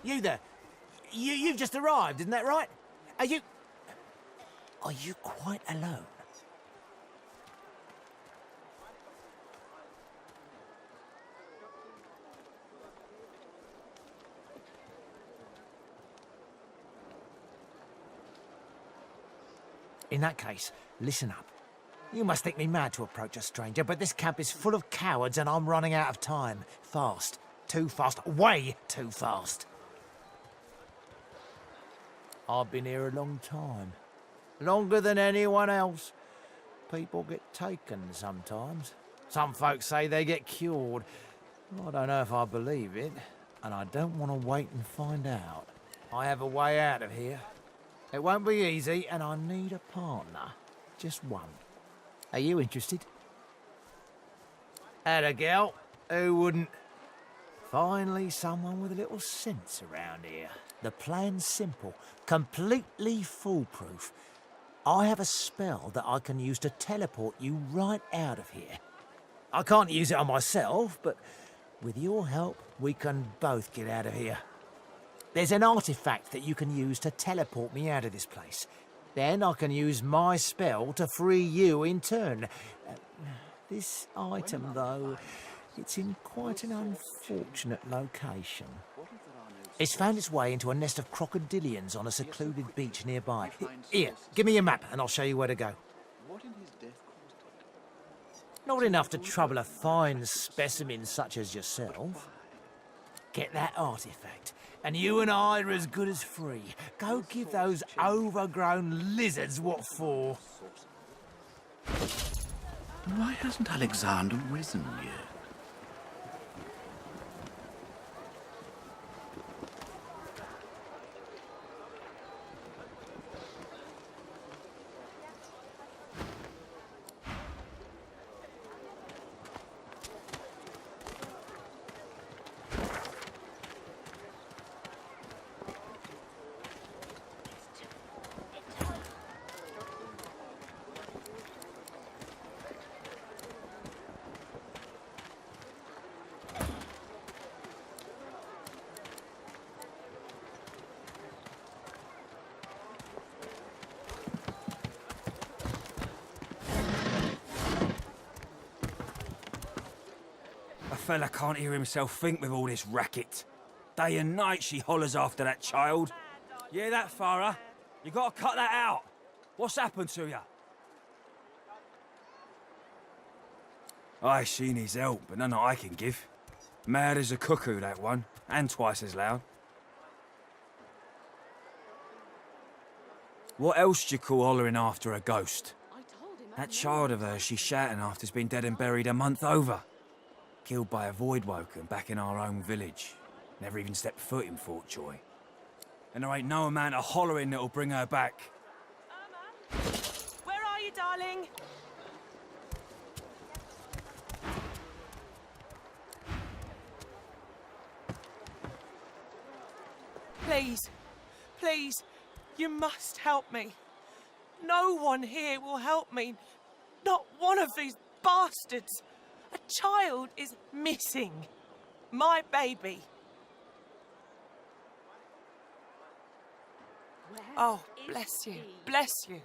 You there. You've just arrived, isn't that right? Are you quite alone? In that case, listen up. You must think me mad to approach a stranger, but this camp is full of cowards and I'm running out of time. Fast. Too fast. Way too fast. I've been here a long time. Longer than anyone else. People get taken sometimes. Some folks say they get cured. I don't know if I believe it, and I don't want to wait and find out. I have a way out of here. It won't be easy, and I need a partner. Just one. Are you interested? Atta girl. Who wouldn't? Finally, someone with a little sense around here. The plan's simple, completely foolproof. I have a spell that I can use to teleport you right out of here. I can't use it on myself, but with your help, we can both get out of here. There's an artifact that you can use to teleport me out of this place. Then I can use my spell to free you in turn. This item, though, it's in quite an unfortunate location. It's found its way into a nest of crocodilians on a secluded beach nearby. Here, give me a map and I'll show you where to go. Not enough to trouble a fine specimen such as yourself. Get that artifact, and you and I are as good as free. Go give those overgrown lizards what for. Why hasn't Alexander risen yet? A fella can't hear himself think with all this racket. Day and night she hollers after that child. You hear that, Farah? You gotta cut that out. What's happened to you? Aye, she needs help, but none that I can give. Mad as a cuckoo, that one, and twice as loud. What else do you call hollering after a ghost? That child of hers she's shouting after's been dead and buried a month over. Killed by a void-woken back in our own village. Never even stepped foot in Fort Joy. And there ain't no amount of hollering that'll bring her back. Irma? Where are you, darling? Please, please, you must help me. No one here will help me. Not one of these bastards. A child is missing. My baby. Oh, bless you, bless you.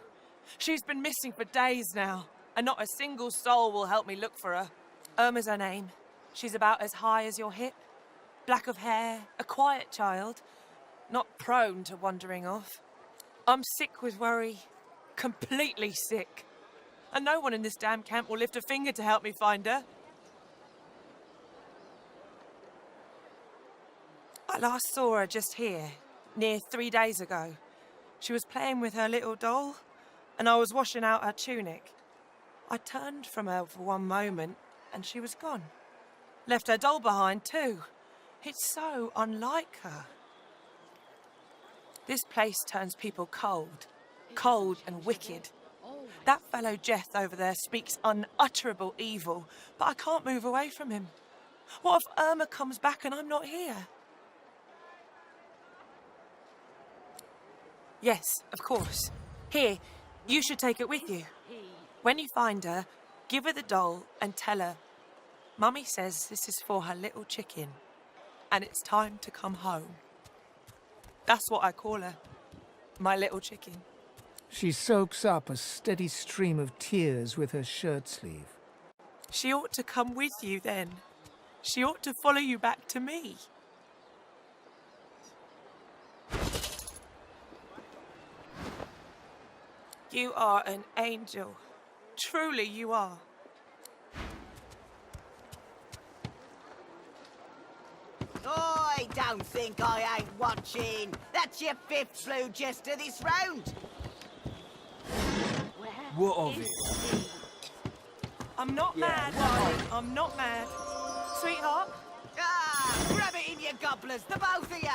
She's been missing for days now, and not a single soul will help me look for her. Irma's her name. She's about as high as your hip. Black of hair, a quiet child, not prone to wandering off. I'm sick with worry, completely sick. And no one in this damn camp will lift a finger to help me find her. I last saw her just here, near 3 days ago. She was playing with her little doll, and I was washing out her tunic. I turned from her for one moment, and she was gone. Left her doll behind, too. It's so unlike her. This place turns people cold. Cold and wicked. That fellow Jeth over there speaks unutterable evil, but I can't move away from him. What if Irma comes back and I'm not here? Yes, of course. Here, you should take it with you. When you find her, give her the doll and tell her, Mummy says this is for her little chicken. and it's time to come home. That's what I call her, my little chicken. She soaks up a steady stream of tears with her shirt sleeve. She ought to come with you then. She ought to follow you back to me. You are an angel. Truly you are. I don't think I ain't watching. That's your fifth blue jester this round. What of it? I'm not mad, darling. I'm not mad. Sweetheart? Ah, grab it in your gobblers, the both of you.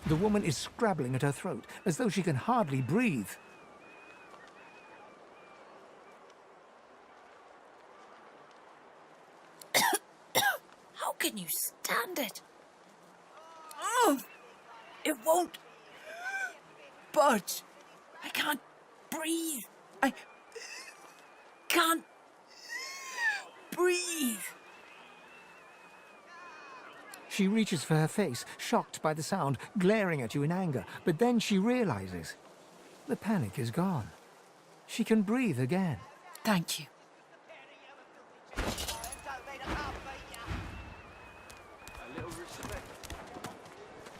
The woman is scrabbling at her throat, as though she can hardly breathe. How can you stand it? Oh, it won't budge. I can't breathe. I can't breathe. She reaches for her face, shocked by the sound, glaring at you in anger. But then she realizes the panic is gone. She can breathe again. Thank you.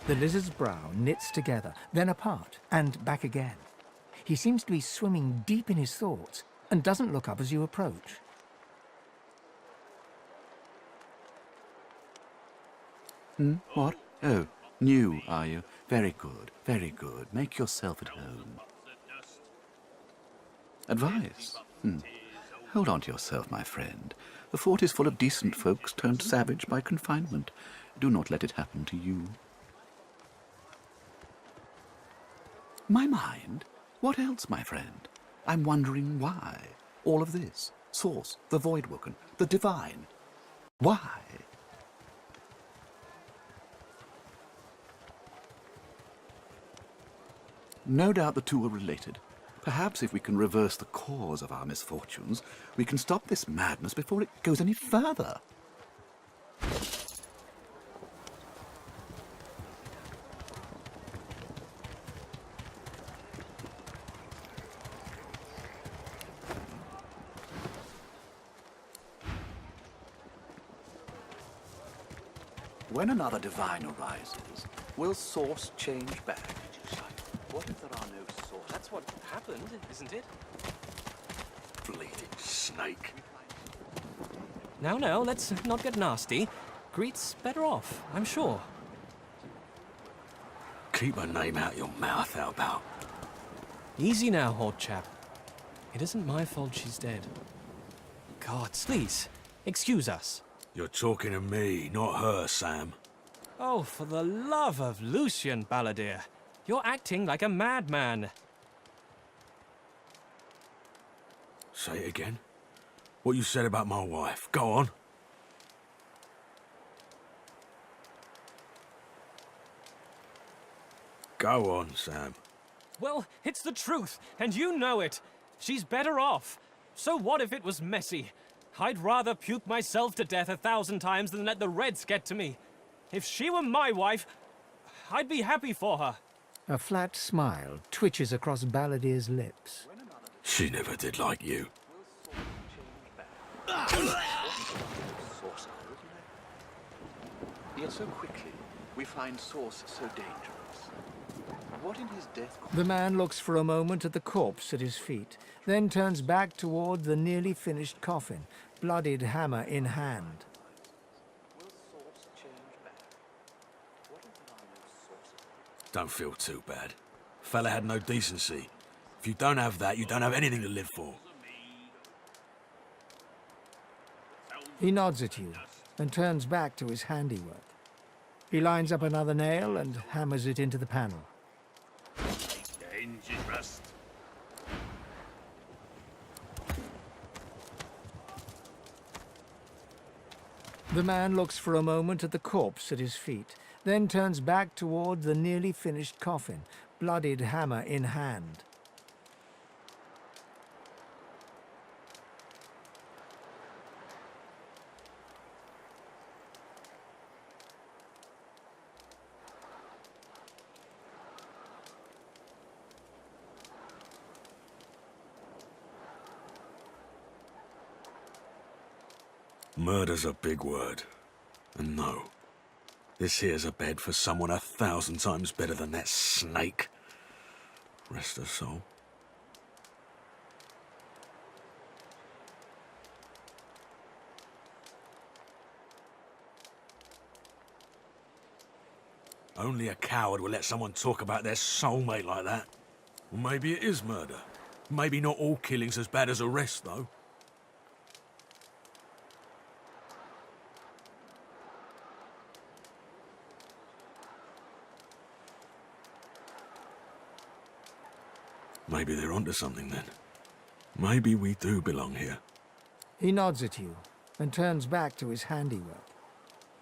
The lizard's brow knits together, then apart, and back again. He seems to be swimming deep in his thoughts and doesn't look up as you approach. What? Oh, new, are you? Very good, very good. Make yourself at home. Advice? Hold on to yourself, my friend. The fort is full of decent folks turned savage by confinement. Do not let it happen to you. My mind? What else, my friend? I'm wondering why. All of this. Source, the void-woken, the divine. Why? No doubt the two are related. Perhaps if we can reverse the cause of our misfortunes, we can stop this madness before it goes any further. When another divine arises, will source change back? What if there are no sources? That's what happened, isn't it? Bleeding snake. Now, let's not get nasty. Greet's better off, I'm sure. Keep her name out your mouth, how about? Easy now, old chap. It isn't my fault she's dead. Gods, please, excuse us. You're talking to me, not her, Sam. Oh, for the love of Lucian, Balladeer. You're acting like a madman. Say it again. What you said about my wife. Go on. Go on, Sam. Well, it's the truth, and you know it. She's better off. So what if it was messy? I'd rather puke myself to death 1,000 times than let the Reds get to me. If she were my wife, I'd be happy for her. A flat smile twitches across Balladeer's lips. She never did like you. Yet so quickly, we find Source so dangerous. What in his death... The man looks for a moment at the corpse at his feet, then turns back toward the nearly finished coffin, bloodied hammer in hand. Don't feel too bad. Fella had no decency. If you don't have that, you don't have anything to live for. He nods at you and turns back to his handiwork. He lines up another nail and hammers it into the panel. The man looks for a moment at the corpse at his feet, then turns back toward the nearly finished coffin, bloodied hammer in hand. Murder's a big word. And no, this here's a bed for someone 1,000 times better than that snake. Rest her soul. Only a coward would let someone talk about their soulmate like that. Well, maybe it is murder. Maybe not all killing's as bad as arrest, though. Maybe they're onto something then. Maybe we do belong here. He nods at you and turns back to his handiwork.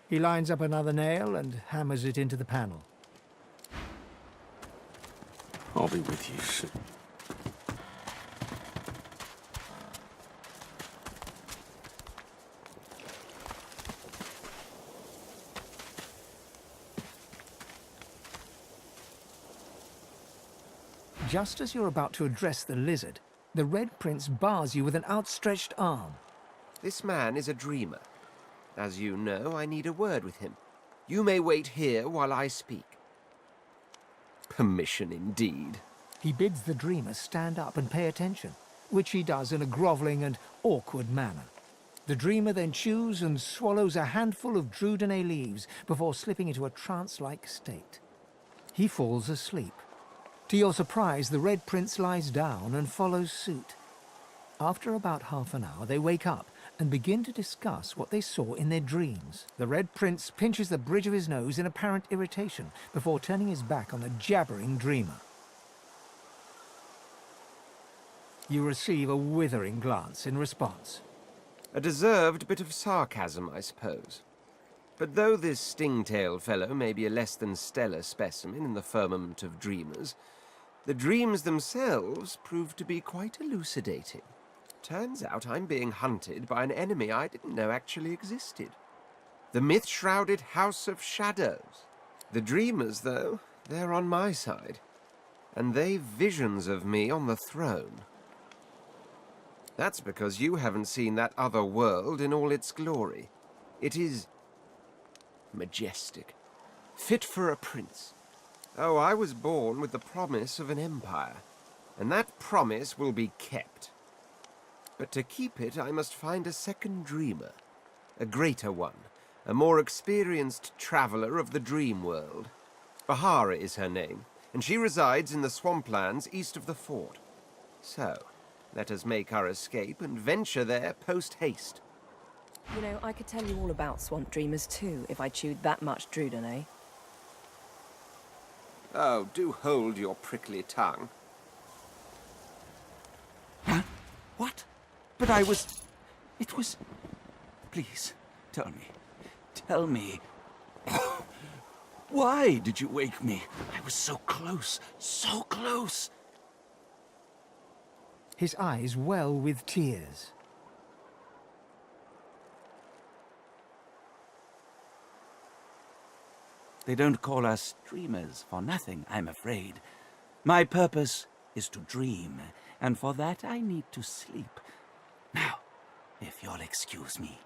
He lines up another nail and hammers it into the panel. I'll be with you soon. Just as you're about to address the lizard, the Red Prince bars you with an outstretched arm. This man is a dreamer. As you know, I need a word with him. You may wait here while I speak. Permission indeed. He bids the dreamer stand up and pay attention, which he does in a grovelling and awkward manner. The dreamer then chews and swallows a handful of Drudenay leaves before slipping into a trance-like state. He falls asleep. To your surprise, the Red Prince lies down and follows suit. After about half an hour, they wake up and begin to discuss what they saw in their dreams. The Red Prince pinches the bridge of his nose in apparent irritation before turning his back on the jabbering dreamer. You receive a withering glance in response. A deserved bit of sarcasm, I suppose. But though this Stingtail fellow may be a less than stellar specimen in the firmament of dreamers, the dreams themselves prove to be quite elucidating. Turns out I'm being hunted by an enemy I didn't know actually existed. The myth-shrouded House of Shadows. The dreamers, though, they're on my side. And they've visions of me on the throne. That's because you haven't seen that other world in all its glory. It is majestic, fit for a prince. Oh, I was born with the promise of an empire, and that promise will be kept. But to keep it, I must find a second dreamer, a greater one, a more experienced traveler of the dream world. Bahara is her name, and she resides in the swamplands east of the fort. So, let us make our escape and venture there post-haste. You know, I could tell you all about swamp dreamers too, if I chewed that much Drudenay. Oh, do hold your prickly tongue. Huh? What? But I was... It was... Please, tell me. Tell me. Why did you wake me? I was so close, so close. His eyes well with tears. They don't call us dreamers for nothing, I'm afraid. My purpose is to dream, and for that I need to sleep. Now, if you'll excuse me.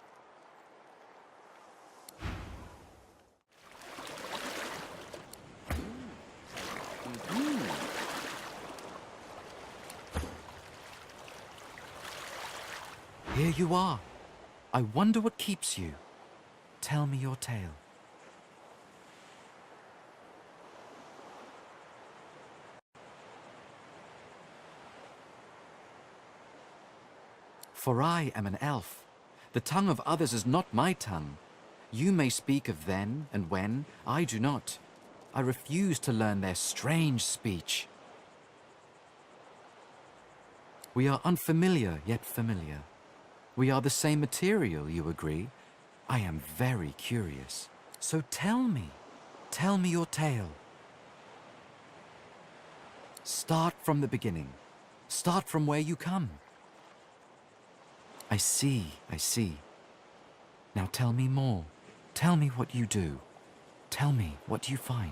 Here you are. I wonder what keeps you. Tell me your tale. For I am an elf. The tongue of others is not my tongue. You may speak of then and when, I do not. I refuse to learn their strange speech. We are unfamiliar yet familiar. We are the same material, you agree? I am very curious. So tell me your tale. Start from the beginning. Start from where you come. I see. Now tell me more. Tell me what you do. Tell me what you find.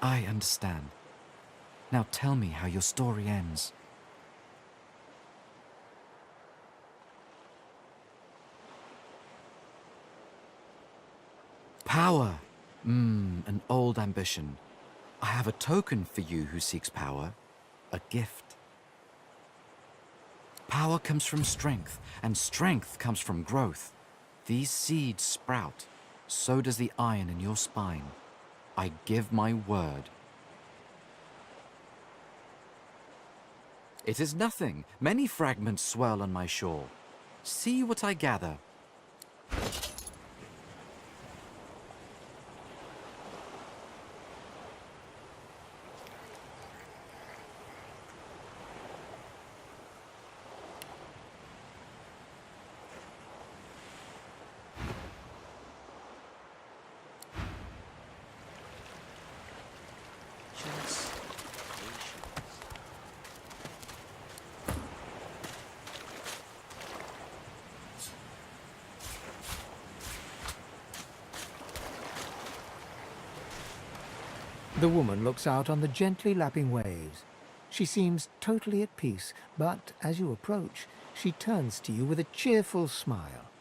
I understand. Now tell me how your story ends. Power! An old ambition. I have a token for you who seeks power. A gift. Power comes from strength, and strength comes from growth. These seeds sprout. So does the iron in your spine. I give my word. It is nothing. Many fragments swirl on my shore. See what I gather. The woman looks out on the gently lapping waves. She seems totally at peace, but as you approach, she turns to you with a cheerful smile.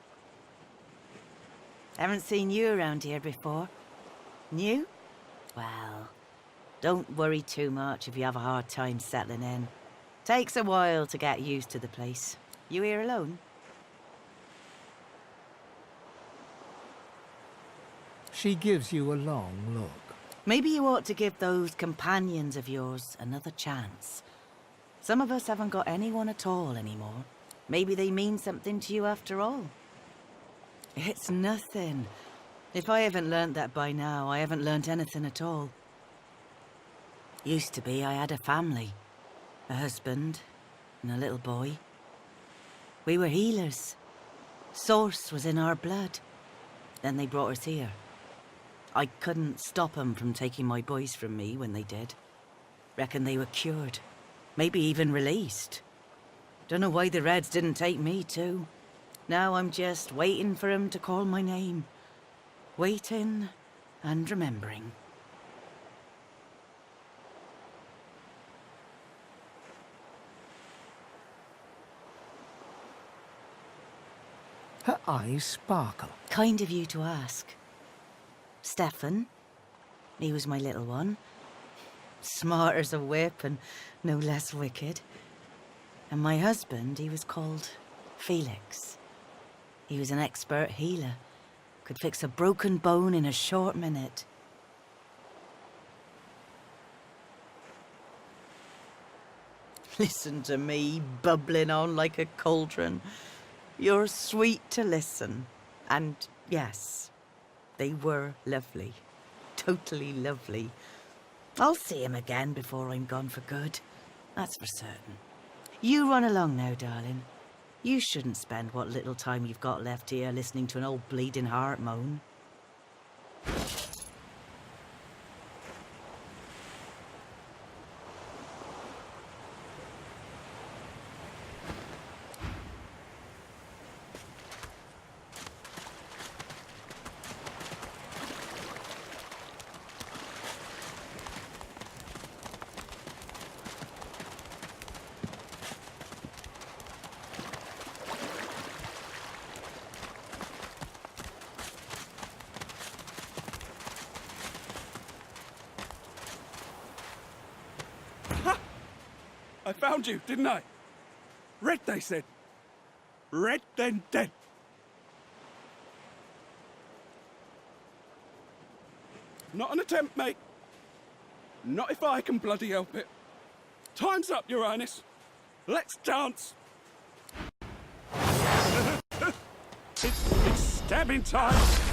Haven't seen you around here before. New? Well, don't worry too much if you have a hard time settling in. Takes a while to get used to the place. You here alone? She gives you a long look. Maybe you ought to give those companions of yours another chance. Some of us haven't got anyone at all anymore. Maybe they mean something to you after all. It's nothing. If I haven't learnt that by now, I haven't learnt anything at all. Used to be I had a family. A husband and a little boy. We were healers. Source was in our blood. Then they brought us here. I couldn't stop them from taking my boys from me when they did. Reckon they were cured. Maybe even released. Don't know why the Reds didn't take me too. Now I'm just waiting for 'em to call my name. Waiting and remembering. Her eyes sparkle. Kind of you to ask. Stefan, he was my little one. Smart as a whip and no less wicked. And my husband, he was called Felix. He was an expert healer. Could fix a broken bone in a short minute. Listen to me, bubbling on like a cauldron. You're sweet to listen. And yes, they were lovely. Totally lovely. I'll see him again before I'm gone for good. That's for certain. You run along now, darling. You shouldn't spend what little time you've got left here listening to an old bleeding heart moan. I found you, didn't I? Red, they said. Red, then dead. Not an attempt, mate. Not if I can bloody help it. Time's up, Your Highness. Let's dance. It's stabbing time.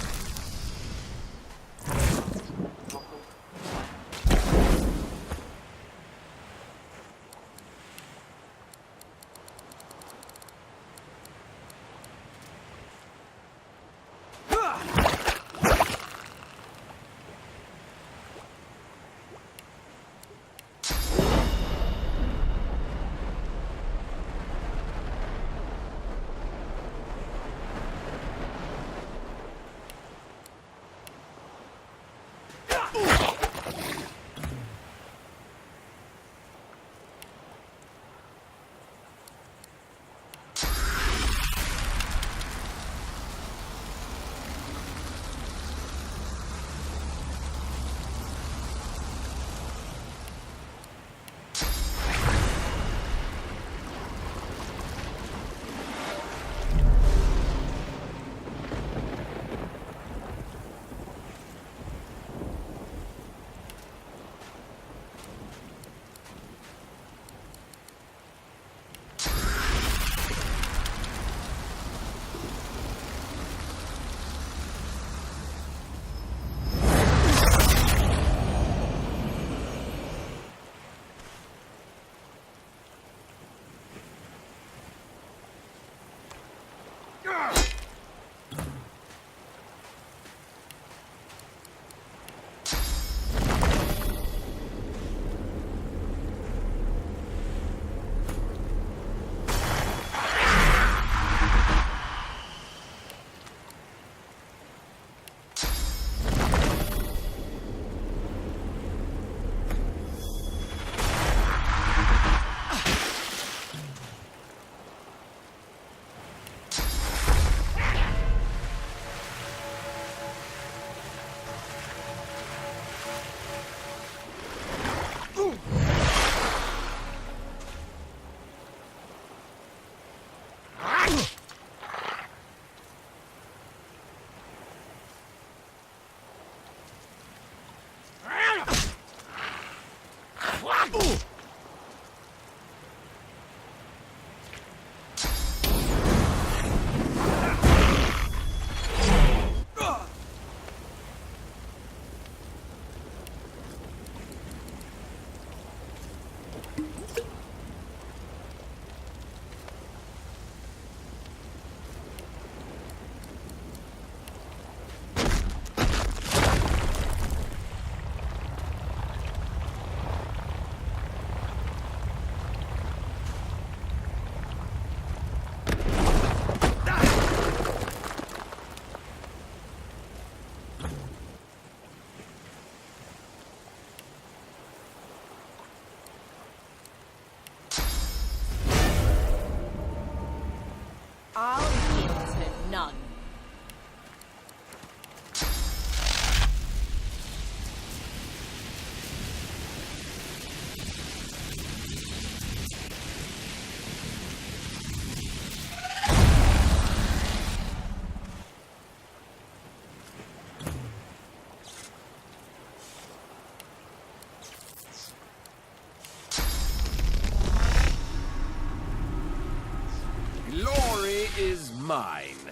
mine.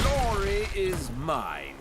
Glory is mine.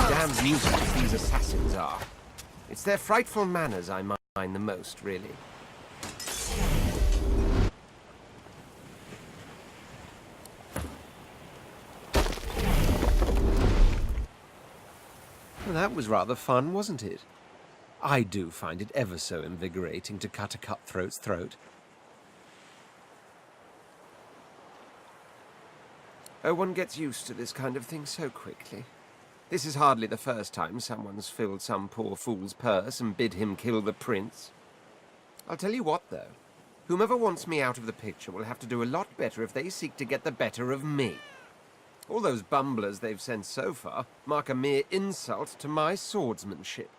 Damned nuisance these assassins are. It's their frightful manners I mind the most, really. Well, that was rather fun, wasn't it? I do find it ever so invigorating to cut a cutthroat's throat. Oh, one gets used to this kind of thing so quickly. This is hardly the first time someone's filled some poor fool's purse and bid him kill the prince. I'll tell you what, though. Whomever wants me out of the picture will have to do a lot better if they seek to get the better of me. All those bumblers they've sent so far mark a mere insult to my swordsmanship.